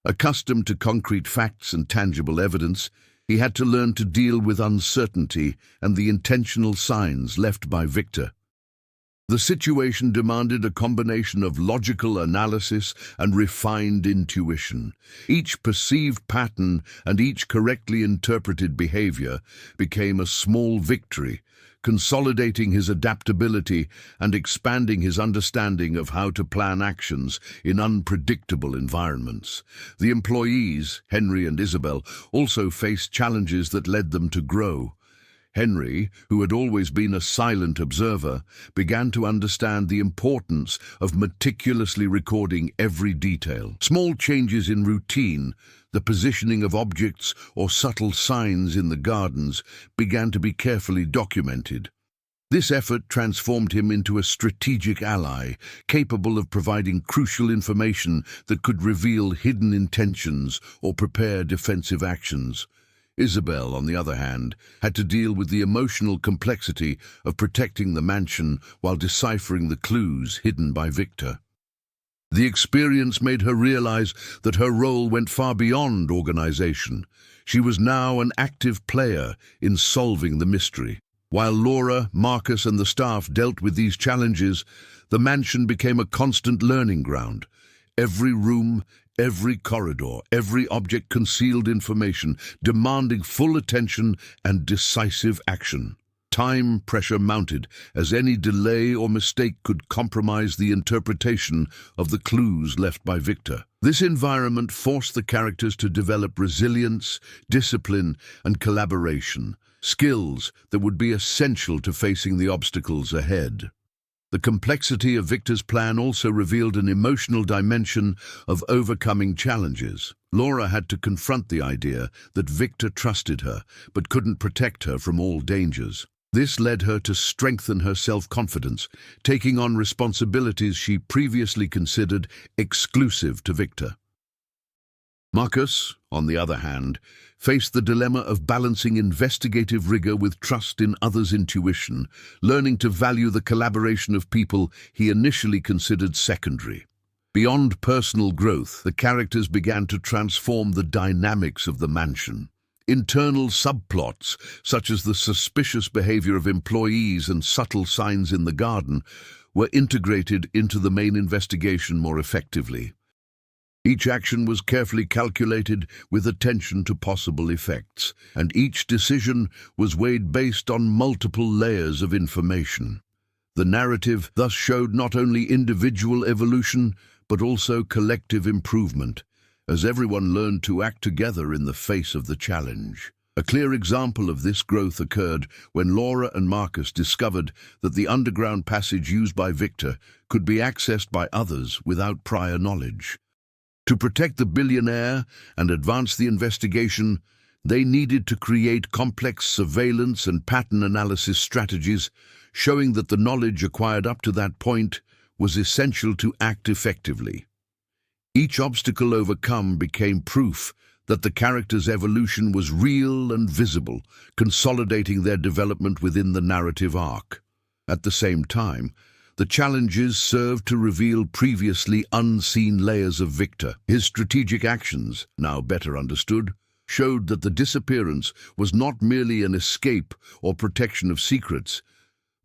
Accustomed to concrete facts and tangible evidence, he had to learn to deal with uncertainty and the intentional signs left by Victor. The situation demanded a combination of logical analysis and refined intuition. Each perceived pattern and each correctly interpreted behavior became a small victory, consolidating his adaptability and expanding his understanding of how to plan actions in unpredictable environments. The employees, Henry and Isabel, also faced challenges that led them to grow. Henry, who had always been a silent observer, began to understand the importance of meticulously recording every detail. Small changes in routine, the positioning of objects or subtle signs in the gardens, began to be carefully documented. This effort transformed him into a strategic ally, capable of providing crucial information that could reveal hidden intentions or prepare defensive actions. Isabel, on the other hand, had to deal with the emotional complexity of protecting the mansion while deciphering the clues hidden by Victor. The experience made her realize that her role went far beyond organization. She was now an active player in solving the mystery. While Laura, Marcus, and the staff dealt with these challenges, the mansion became a constant learning ground. Every room, every corridor, every object concealed information, demanding full attention and decisive action. Time pressure mounted, as any delay or mistake could compromise the interpretation of the clues left by Victor. This environment forced the characters to develop resilience, discipline, and collaboration, skills that would be essential to facing the obstacles ahead. The complexity of Victor's plan also revealed an emotional dimension of overcoming challenges. Laura had to confront the idea that Victor trusted her, but couldn't protect her from all dangers. This led her to strengthen her self-confidence, taking on responsibilities she previously considered exclusive to Victor. Marcus, on the other hand, faced the dilemma of balancing investigative rigor with trust in others' intuition, learning to value the collaboration of people he initially considered secondary. Beyond personal growth, the characters began to transform the dynamics of the mansion. Internal subplots, such as the suspicious behavior of employees and subtle signs in the garden, were integrated into the main investigation more effectively. Each action was carefully calculated with attention to possible effects, and each decision was weighed based on multiple layers of information. The narrative thus showed not only individual evolution, but also collective improvement, as everyone learned to act together in the face of the challenge. A clear example of this growth occurred when Laura and Marcus discovered that the underground passage used by Victor could be accessed by others without prior knowledge. To protect the billionaire and advance the investigation, they needed to create complex surveillance and pattern analysis strategies, showing that the knowledge acquired up to that point was essential to act effectively. Each obstacle overcome became proof that the character's evolution was real and visible, consolidating their development within the narrative arc. At the same time, the challenges served to reveal previously unseen layers of Victor. His strategic actions, now better understood, showed that the disappearance was not merely an escape or protection of secrets,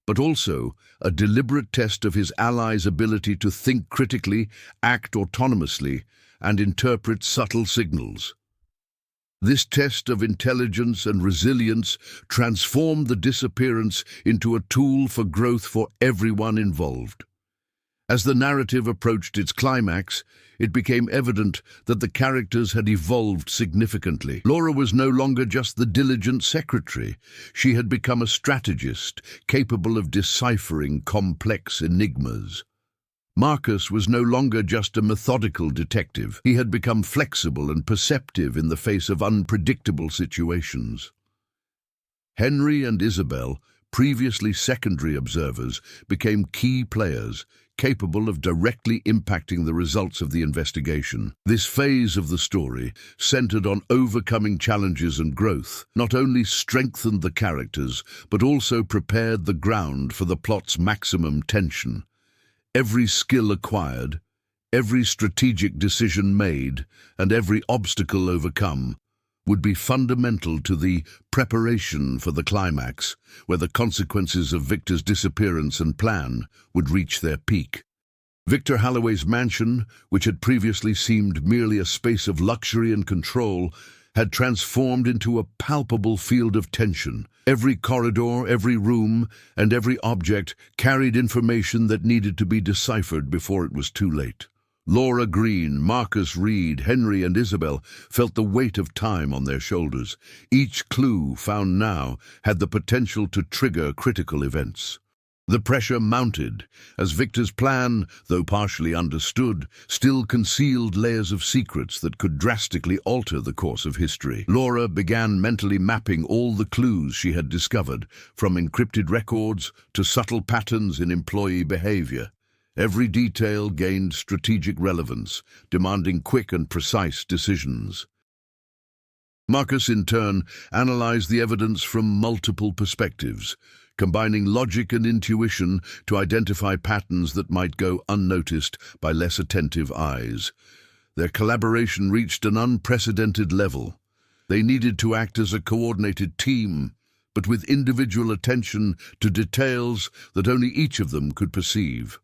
but also a deliberate test of his allies' ability to think critically, act autonomously, and interpret subtle signals. This test of intelligence and resilience transformed the disappearance into a tool for growth for everyone involved. As the narrative approached its climax, it became evident that the characters had evolved significantly. Laura was no longer just the diligent secretary. She had become a strategist, capable of deciphering complex enigmas. Marcus was no longer just a methodical detective. He had become flexible and perceptive in the face of unpredictable situations. Henry and Isabel, previously secondary observers, became key players, capable of directly impacting the results of the investigation. This phase of the story, centered on overcoming challenges and growth, not only strengthened the characters, but also prepared the ground for the plot's maximum tension. Every skill acquired, every strategic decision made, and every obstacle overcome would be fundamental to the preparation for the climax, where the consequences of Victor's disappearance and plan would reach their peak. Victor Halloway's mansion, which had previously seemed merely a space of luxury and control, had transformed into a palpable field of tension. Every corridor, every room, and every object carried information that needed to be deciphered before it was too late. Laura Green, Marcus Reed, Henry, and Isabel felt the weight of time on their shoulders. Each clue found now had the potential to trigger critical events. The pressure mounted, as Victor's plan, though partially understood, still concealed layers of secrets that could drastically alter the course of history. Laura began mentally mapping all the clues she had discovered, from encrypted records to subtle patterns in employee behavior. Every detail gained strategic relevance, demanding quick and precise decisions. Marcus, in turn, analyzed the evidence from multiple perspectives, combining logic and intuition to identify patterns that might go unnoticed by less attentive eyes. Their collaboration reached an unprecedented level. They needed to act as a coordinated team, but with individual attention to details that only each of them could perceive.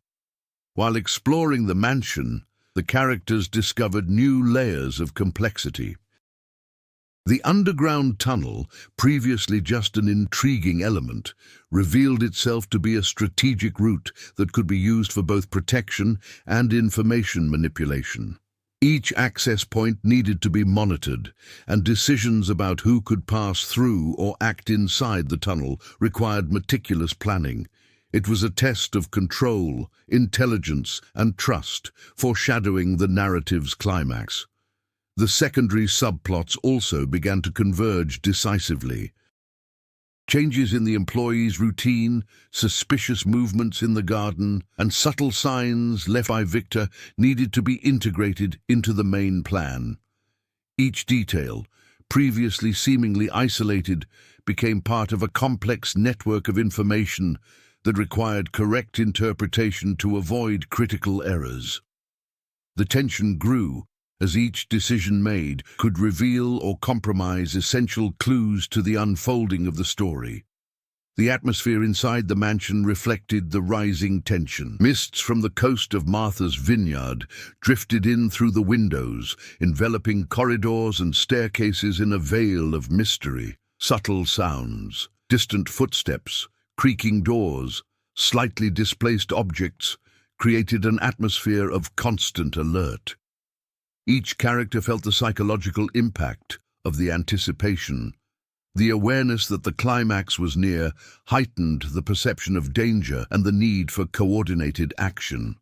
While exploring the mansion, the characters discovered new layers of complexity. The underground tunnel, previously just an intriguing element, revealed itself to be a strategic route that could be used for both protection and information manipulation. Each access point needed to be monitored, and decisions about who could pass through or act inside the tunnel required meticulous planning. It was a test of control, intelligence, and trust, foreshadowing the narrative's climax. The secondary subplots also began to converge decisively. Changes in the employees' routine, suspicious movements in the garden, and subtle signs left by Victor needed to be integrated into the main plan. Each detail, previously seemingly isolated, became part of a complex network of information that required correct interpretation to avoid critical errors. The tension grew as each decision made could reveal or compromise essential clues to the unfolding of the story. The atmosphere inside the mansion reflected the rising tension. Mists from the coast of Martha's Vineyard drifted in through the windows, enveloping corridors and staircases in a veil of mystery. Subtle sounds, distant footsteps, creaking doors, slightly displaced objects created an atmosphere of constant alert. Each character felt the psychological impact of the anticipation, The awareness that the climax was near heightened the perception of danger and the need for coordinated action.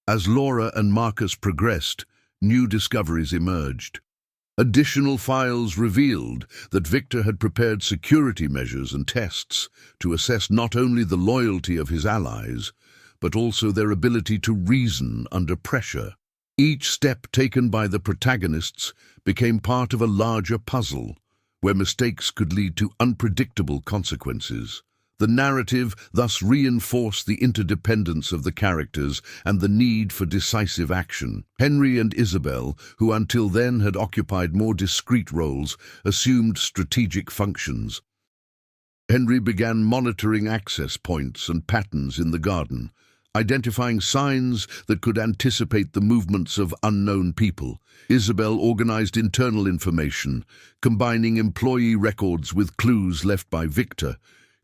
As Laura and Marcus progressed, new discoveries emerged. Additional files revealed that Victor had prepared security measures and tests to assess not only the loyalty of his allies, but also their ability to reason under pressure. Each step taken by the protagonists became part of a larger puzzle, where mistakes could lead to unpredictable consequences. The narrative thus reinforced the interdependence of the characters and the need for decisive action. Henry and Isabel, who until then had occupied more discreet roles, assumed strategic functions. Henry began monitoring access points and patterns in the garden, identifying signs that could anticipate the movements of unknown people. Isabel organized internal information, combining employee records with clues left by Victor,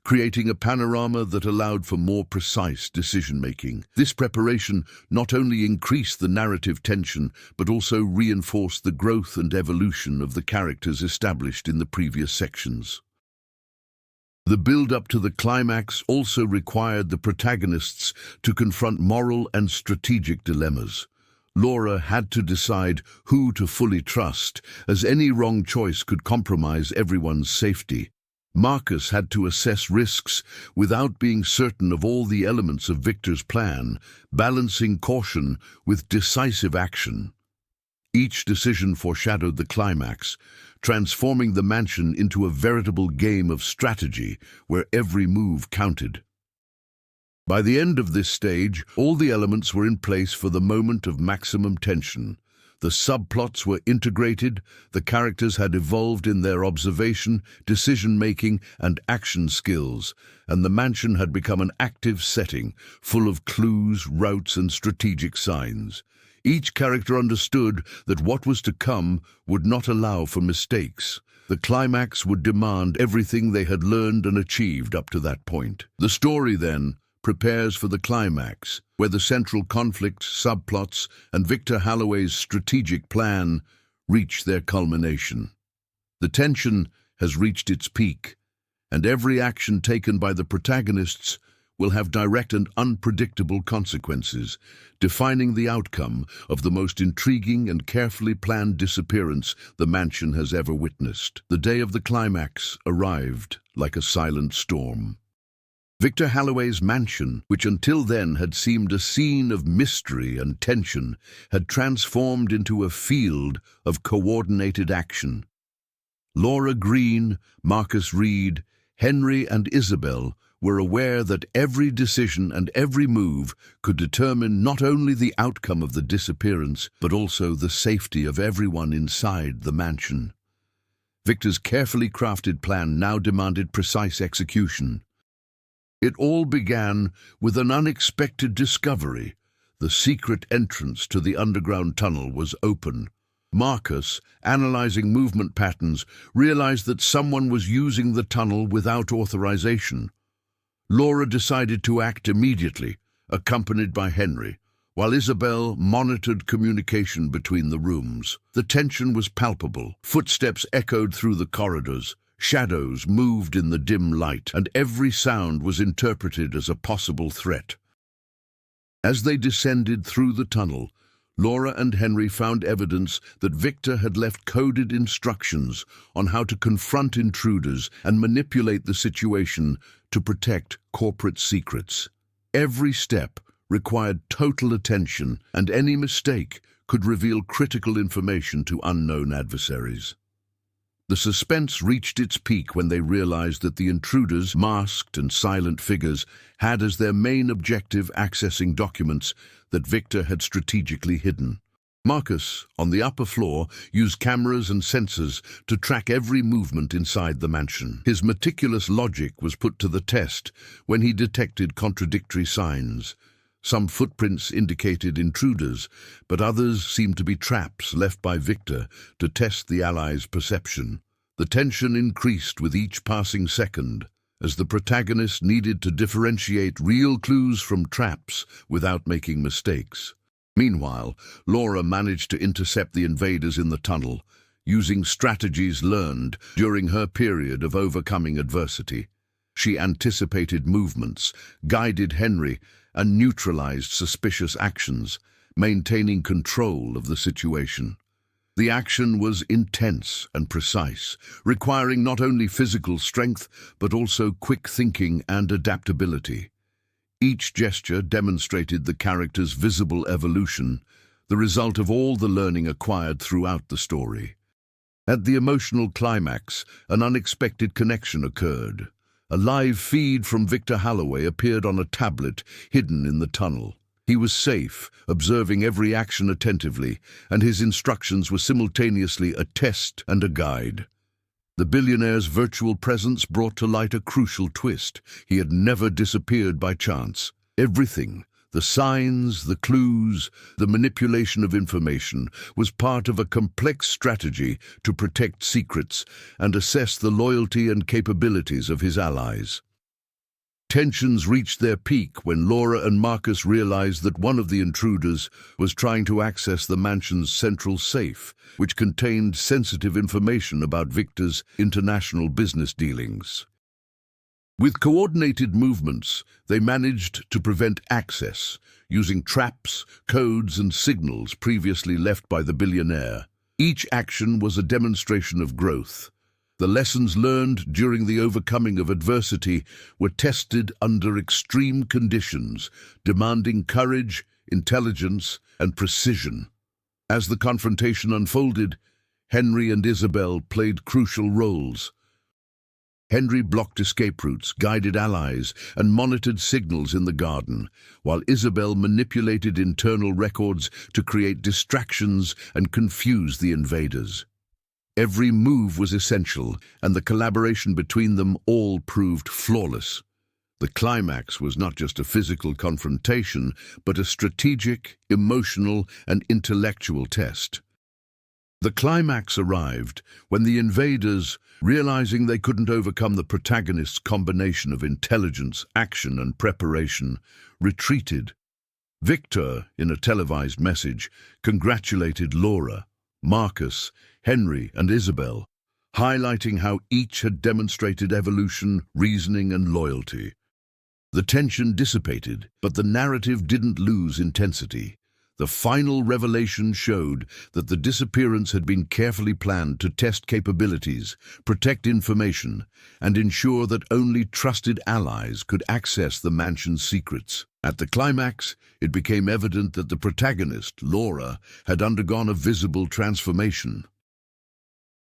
creating a panorama that allowed for more precise decision-making. This preparation not only increased the narrative tension, but also reinforced the growth and evolution of the characters established in the previous sections. The build-up to the climax also required the protagonists to confront moral and strategic dilemmas. Laura had to decide who to fully trust, as any wrong choice could compromise everyone's safety. Marcus had to assess risks without being certain of all the elements of Victor's plan, balancing caution with decisive action. Each decision foreshadowed the climax, transforming the mansion into a veritable game of strategy where every move counted. By the end of this stage, all the elements were in place for the moment of maximum tension. The subplots were integrated, the characters had evolved in their observation, decision-making, and action skills, and the mansion had become an active setting, full of clues, routes, and strategic signs. Each character understood that what was to come would not allow for mistakes. The climax would demand everything they had learned and achieved up to that point. The story, then, prepares for the climax, where the central conflicts, subplots, and Victor Holloway's strategic plan reach their culmination. The tension has reached its peak, and every action taken by the protagonists will have direct and unpredictable consequences, defining the outcome of the most intriguing and carefully planned disappearance the mansion has ever witnessed. The day of the climax arrived like a silent storm. Victor Holloway's mansion, which until then had seemed a scene of mystery and tension, had transformed into a field of coordinated action. Laura Green, Marcus Reed, Henry and Isabel were aware that every decision and every move could determine not only the outcome of the disappearance, but also the safety of everyone inside the mansion. Victor's carefully crafted plan now demanded precise execution. It all began with an unexpected discovery. The secret entrance to the underground tunnel was open. Marcus, analyzing movement patterns, realized that someone was using the tunnel without authorization. Laura decided to act immediately, accompanied by Henry, while Isabel monitored communication between the rooms. The tension was palpable. Footsteps echoed through the corridors. Shadows moved in the dim light, and every sound was interpreted as a possible threat. As they descended through the tunnel, Laura and Henry found evidence that Victor had left coded instructions on how to confront intruders and manipulate the situation to protect corporate secrets. Every step required total attention, and any mistake could reveal critical information to unknown adversaries. The suspense reached its peak when they realized that the intruders, masked and silent figures, had as their main objective accessing documents that Victor had strategically hidden. Marcus, on the upper floor, used cameras and sensors to track every movement inside the mansion. His meticulous logic was put to the test when he detected contradictory signs. Some footprints indicated intruders, but others seemed to be traps left by Victor to test the Allies' perception. The tension increased with each passing second, as the protagonist needed to differentiate real clues from traps without making mistakes. Meanwhile, Laura managed to intercept the invaders in the tunnel, using strategies learned during her period of overcoming adversity. She anticipated movements, guided Henry, and neutralized suspicious actions, maintaining control of the situation. The action was intense and precise, requiring not only physical strength but also quick thinking and adaptability. Each gesture demonstrated the character's visible evolution, the result of all the learning acquired throughout the story. At the emotional climax, an unexpected connection occurred. A live feed from Victor Halloway appeared on a tablet hidden in the tunnel. He was safe, observing every action attentively, and his instructions were simultaneously a test and a guide. The billionaire's virtual presence brought to light a crucial twist. He had never disappeared by chance. Everything, the signs, the clues, the manipulation of information, was part of a complex strategy to protect secrets and assess the loyalty and capabilities of his allies. Tensions reached their peak when Laura and Marcus realized that one of the intruders was trying to access the mansion's central safe, which contained sensitive information about Victor's international business dealings. With coordinated movements, they managed to prevent access, using traps, codes, and signals previously left by the billionaire. Each action was a demonstration of growth. The lessons learned during the overcoming of adversity were tested under extreme conditions, demanding courage, intelligence, and precision. As the confrontation unfolded, Henry and Isabel played crucial roles. Henry blocked escape routes, guided allies, and monitored signals in the garden, while Isabel manipulated internal records to create distractions and confuse the invaders. Every move was essential, and the collaboration between them all proved flawless. The climax was not just a physical confrontation, but a strategic, emotional, and intellectual test. The climax arrived when the invaders, realizing they couldn't overcome the protagonist's combination of intelligence, action, and preparation, retreated. Victor, in a televised message, congratulated Laura, Marcus, Henry, and Isabel, highlighting how each had demonstrated evolution, reasoning, and loyalty. The tension dissipated, but the narrative didn't lose intensity. The final revelation showed that the disappearance had been carefully planned to test capabilities, protect information, and ensure that only trusted allies could access the mansion's secrets. At the climax, it became evident that the protagonist, Laura, had undergone a visible transformation.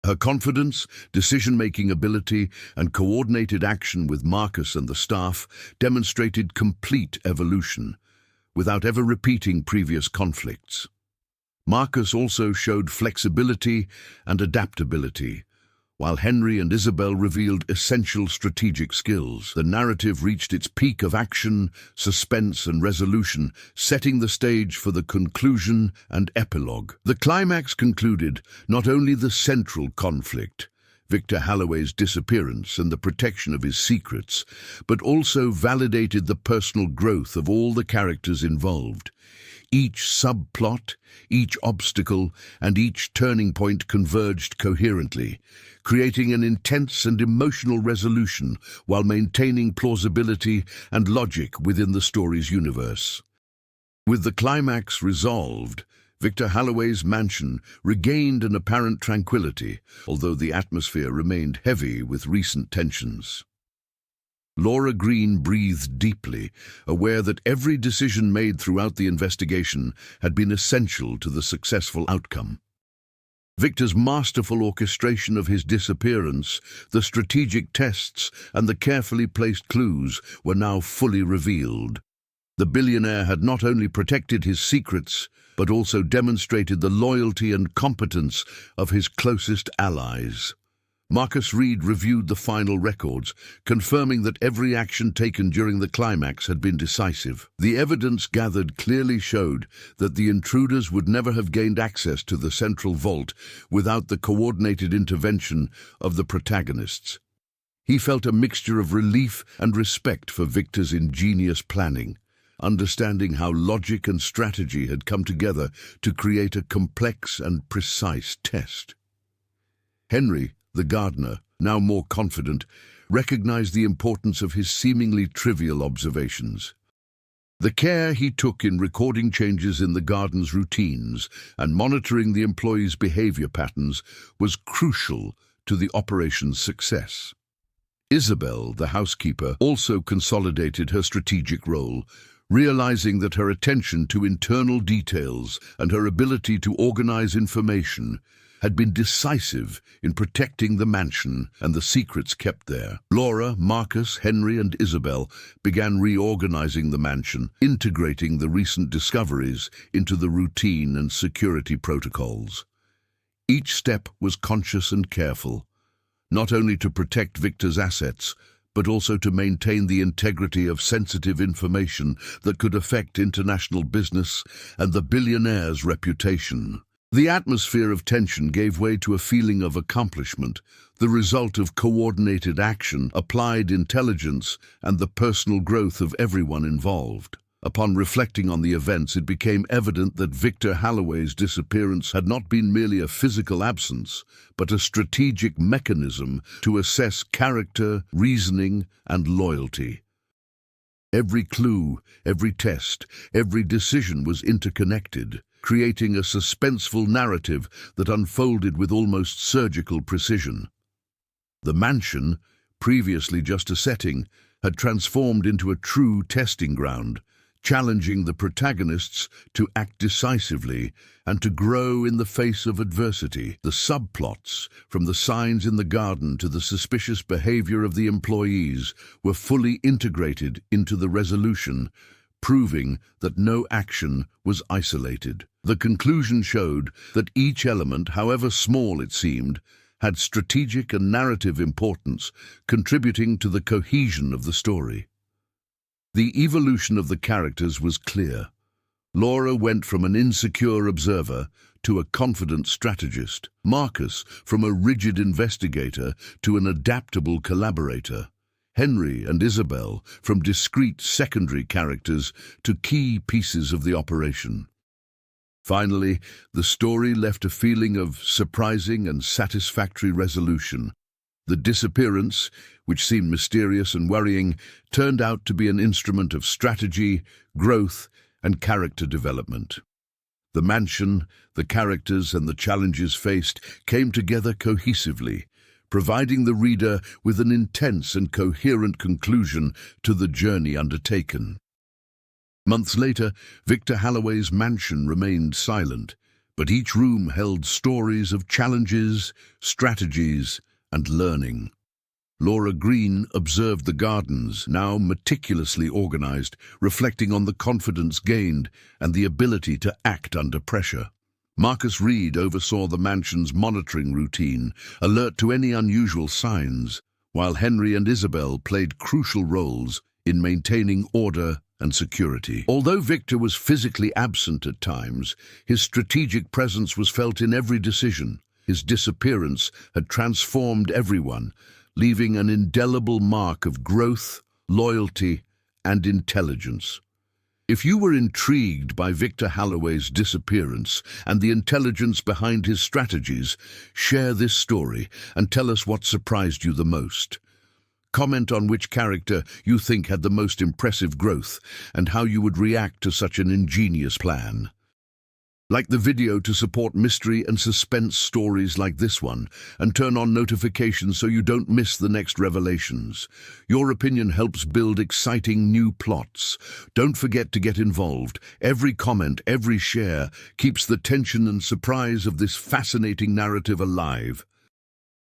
Her confidence, decision-making ability, and coordinated action with Marcus and the staff demonstrated complete evolution, without ever repeating previous conflicts. Marcus also showed flexibility and adaptability, while Henry and Isabel revealed essential strategic skills. The narrative reached its peak of action, suspense, and resolution, setting the stage for the conclusion and epilogue. The climax concluded not only the central conflict, Victor Halloway's disappearance and the protection of his secrets, but also validated the personal growth of all the characters involved. Each subplot, each obstacle, and each turning point converged coherently, creating an intense and emotional resolution while maintaining plausibility and logic within the story's universe. With the climax resolved, Victor Halloway's mansion regained an apparent tranquility, although the atmosphere remained heavy with recent tensions. Laura Green breathed deeply, aware that every decision made throughout the investigation had been essential to the successful outcome. Victor's masterful orchestration of his disappearance, the strategic tests, and the carefully placed clues were now fully revealed. The billionaire had not only protected his secrets, but also demonstrated the loyalty and competence of his closest allies. Marcus Reed reviewed the final records, confirming that every action taken during the climax had been decisive. The evidence gathered clearly showed that the intruders would never have gained access to the central vault without the coordinated intervention of the protagonists. He felt a mixture of relief and respect for Victor's ingenious planning, understanding how logic and strategy had come together to create a complex and precise test. Henry, the gardener, now more confident, recognized the importance of his seemingly trivial observations. The care he took in recording changes in the garden's routines and monitoring the employees' behavior patterns was crucial to the operation's success. Isabel, the housekeeper, also consolidated her strategic role, realizing that her attention to internal details and her ability to organize information had been decisive in protecting the mansion and the secrets kept there. Laura, Marcus, Henry, and Isabel began reorganizing the mansion, integrating the recent discoveries into the routine and security protocols. Each step was conscious and careful, not only to protect Victor's assets, but also to maintain the integrity of sensitive information that could affect international business and the billionaire's reputation. The atmosphere of tension gave way to a feeling of accomplishment, the result of coordinated action, applied intelligence, and the personal growth of everyone involved. Upon reflecting on the events, it became evident that Victor Holloway's disappearance had not been merely a physical absence, but a strategic mechanism to assess character, reasoning, and loyalty. Every clue, every test, every decision was interconnected, creating a suspenseful narrative that unfolded with almost surgical precision. The mansion, previously just a setting, had transformed into a true testing ground, challenging the protagonists to act decisively and to grow in the face of adversity. The subplots, from the signs in the garden to the suspicious behavior of the employees, were fully integrated into the resolution, proving that no action was isolated. The conclusion showed that each element, however small it seemed, had strategic and narrative importance, contributing to the cohesion of the story. The evolution of the characters was clear. Laura went from an insecure observer to a confident strategist, Marcus from a rigid investigator to an adaptable collaborator, Henry and Isabel from discreet secondary characters to key pieces of the operation. Finally, the story left a feeling of surprising and satisfactory resolution. The disappearance, which seemed mysterious and worrying, turned out to be an instrument of strategy, growth, and character development. The mansion, the characters, and the challenges faced came together cohesively, providing the reader with an intense and coherent conclusion to the journey undertaken. Months later, Victor Holloway's mansion remained silent, but each room held stories of challenges, strategies, and learning. Laura Green observed the gardens, now meticulously organized, reflecting on the confidence gained and the ability to act under pressure. Marcus Reed oversaw the mansion's monitoring routine, alert to any unusual signs, while Henry and Isabel played crucial roles in maintaining order and security. Although Victor was physically absent at times, his strategic presence was felt in every decision. His disappearance had transformed everyone, leaving an indelible mark of growth, loyalty, and intelligence. If you were intrigued by Victor Holloway's disappearance and the intelligence behind his strategies, share this story and tell us what surprised you the most. Comment on which character you think had the most impressive growth and how you would react to such an ingenious plan. Like the video to support mystery and suspense stories like this one, and turn on notifications so you don't miss the next revelations. Your opinion helps build exciting new plots. Don't forget to get involved. Every comment, every share keeps the tension and surprise of this fascinating narrative alive.